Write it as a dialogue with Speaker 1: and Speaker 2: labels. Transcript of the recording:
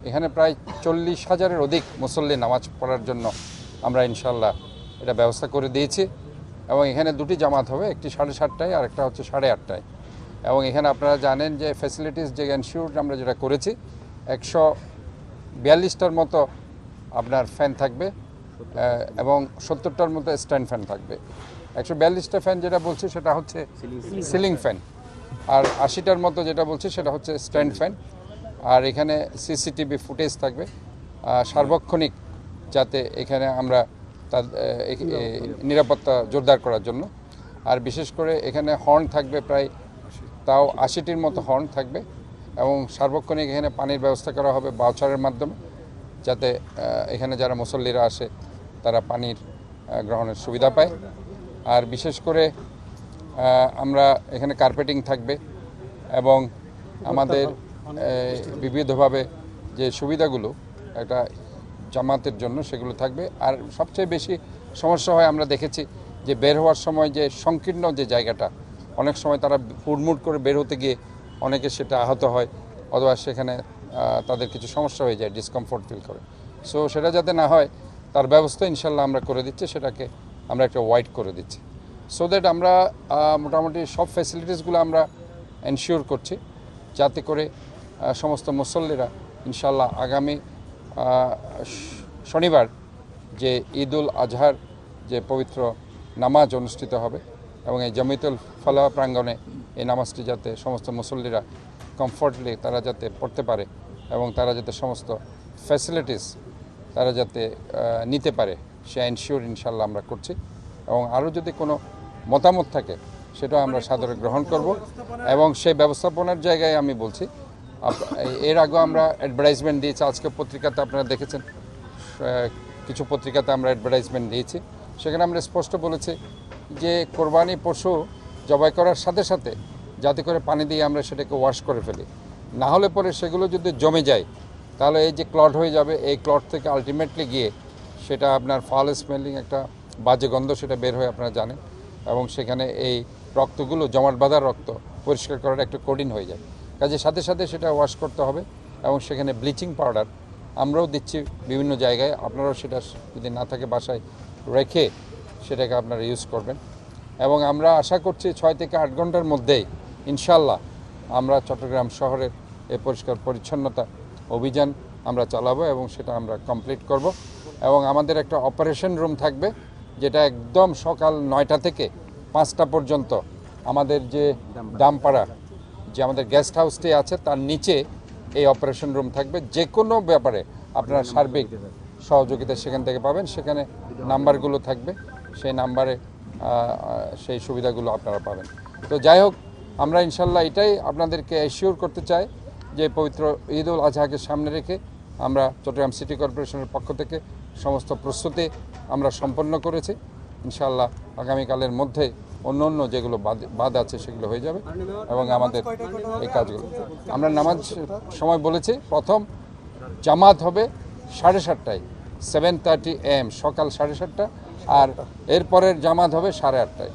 Speaker 1: এখানে প্রায় 40,000-এর অধিক মুসল্লি নামাজ পড়ার জন্য আমরা ইনশাল্লাহ এটা ব্যবস্থা করে দিয়েছি। এবং এখানে দুটি জামাত হবে, একটি 7:30টায় আর একটা হচ্ছে 8:30টায়। এবং এখানে আপনারা জানেন যে ফ্যাসিলিটিস যে এনশিওর আমরা যেটা করেছি, 142টার মতো আপনার ফ্যান থাকবে এবং 70টার মতো স্ট্যান্ড ফ্যান থাকবে। 142টা ফ্যান যেটা বলছি সেটা হচ্ছে সিলিং ফ্যান, আর 80টার মতো যেটা বলছি সেটা হচ্ছে স্ট্যান্ড ফ্যান। আর এখানে সিসিটিভি ফুটেজ থাকবে সার্বক্ষণিক, যাতে এখানে আমরা তার নিরাপত্তা জোরদার করার জন্য। আর বিশেষ করে এখানে হর্ন থাকবে প্রায় তাও 80টির মতো হর্ন থাকবে, এবং সার্বক্ষণিক এখানে পানির ব্যবস্থা করা হবে বাউচারের মাধ্যমে, যাতে এখানে যারা মুসল্লিরা আসে তারা পানির গ্রহণের সুবিধা পায়। আর বিশেষ করে আমরা এখানে কার্পেটিং থাকবে এবং আমাদের বিবিধভাবে যে সুবিধাগুলো একটা জামাতের জন্য সেগুলো থাকবে। আর সবচেয়ে বেশি সমস্যা হয় আমরা দেখেছি যে বের হওয়ার সময় যে সংকীর্ণ যে জায়গাটা, অনেক সময় তারা হুড়মুড় করে বের হতে গিয়ে অনেকে সেটা আহত হয়, অথবা সেখানে তাদের কিছু সমস্যা হয়ে যায়, ডিসকমফোর্ট ফিল করে। সো সেটা যাতে না হয় তার ব্যবস্থা ইনশাল্লাহ আমরা করে দিচ্ছি, সেটাকে আমরা একটা ওয়াইড করে দিচ্ছি, সো দ্যাট আমরা মোটামুটি সব ফ্যাসিলিটিসগুলো আমরা এনশিওর করছি, যাতে করে সমস্ত মুসল্লিরা ইনশাল্লাহ আগামী শনিবার যে ঈদুল আজহার যে পবিত্র নামাজ অনুষ্ঠিত হবে, এবং এই জামিয়াতুল ফালাহ প্রাঙ্গণে এই নামাজটি যাতে সমস্ত মুসল্লিরা কমফর্টলি তারা যাতে পড়তে পারে, এবং তারা যাতে সমস্ত ফ্যাসিলিটিস তারা যাতে নিতে পারে, সে এনশিওর ইনশাল্লাহ আমরা করছি। এবং আরও যদি কোনো মতামত থাকে সেটাও আমরা সাদরে গ্রহণ করব। এবং সেই ব্যবস্থাপনার জায়গায় আমি বলছি, এর আগেও আমরা অ্যাডভার্টাইজমেন্ট দিয়েছি, আজকে পত্রিকাতে আপনারা দেখেছেন, কিছু পত্রিকাতে আমরা অ্যাডভার্টাইজমেন্ট দিয়েছি, সেখানে আমরা স্পষ্ট বলেছি যে কোরবানি পশু জবাই করার সাথে সাথে যাতে করে পানি দিয়ে আমরা সেটাকে ওয়াশ করে ফেলি, না হলে পরে সেগুলো যদি জমে যায় তাহলে এই যে ক্লট হয়ে যাবে, এই ক্লট থেকে আলটিমেটলি গিয়ে সেটা আপনার ফাউল স্মেলিং একটা বাজে গন্ধ সেটা বের হয়ে আপনারা জানেন, এবং সেখানে এই রক্তগুলো জমাট বাঁধার রক্ত পরিষ্কার করাটা একটু কঠিন হয়ে যায়। কাজে সাথে সাথে সেটা ওয়াশ করতে হবে, এবং সেখানে ব্লিচিং পাউডার আমরাও দিচ্ছি বিভিন্ন জায়গায়, আপনারাও সেটা যদি না থাকে বাসায় রেখে সেটাকে আপনারা ইউজ করবেন। এবং আমরা আশা করছি 6 থেকে 8 ঘন্টার মধ্যেই ইনশাল্লাহ আমরা চট্টগ্রাম শহরের এই পরিষ্কার পরিচ্ছন্নতা অভিযান আমরা চালাবো, এবং সেটা আমরা কমপ্লিট করব। এবং আমাদের একটা অপারেশন রুম থাকবে, যেটা একদম সকাল 9টা থেকে 5টা পর্যন্ত আমাদের যে দামপাড়া যে আমাদের গেস্ট হাউসটি আছে তার নিচে এই অপারেশন রুম থাকবে। যে কোনো ব্যাপারে আপনারা সার্বিক সহযোগিতা সেখান থেকে পাবেন, সেখানে নাম্বারগুলো থাকবে, সেই নাম্বারে সেই সুবিধাগুলো আপনারা পাবেন। তো যাই হোক, আমরা ইনশাল্লাহ এটাই আপনাদেরকে অ্যাসিওর করতে চাই যে পবিত্র ঈদুল আজহাকে সামনে রেখে আমরা চট্টগ্রাম সিটি কর্পোরেশনের পক্ষ থেকে সমস্ত প্রস্তুতি আমরা সম্পন্ন করেছি। ইনশাল্লাহ আগামীকালের মধ্যে অন্য যেগুলো বাদ আছে সেগুলো হয়ে যাবে, এবং আমাদের এই কাজগুলো আমরা নামাজ সময় বলেছি, প্রথম জামাত হবে 7:30টায়, 7:30 AM সকাল 7:30টা, আর এরপরের জামাত হবে 8:30টায়।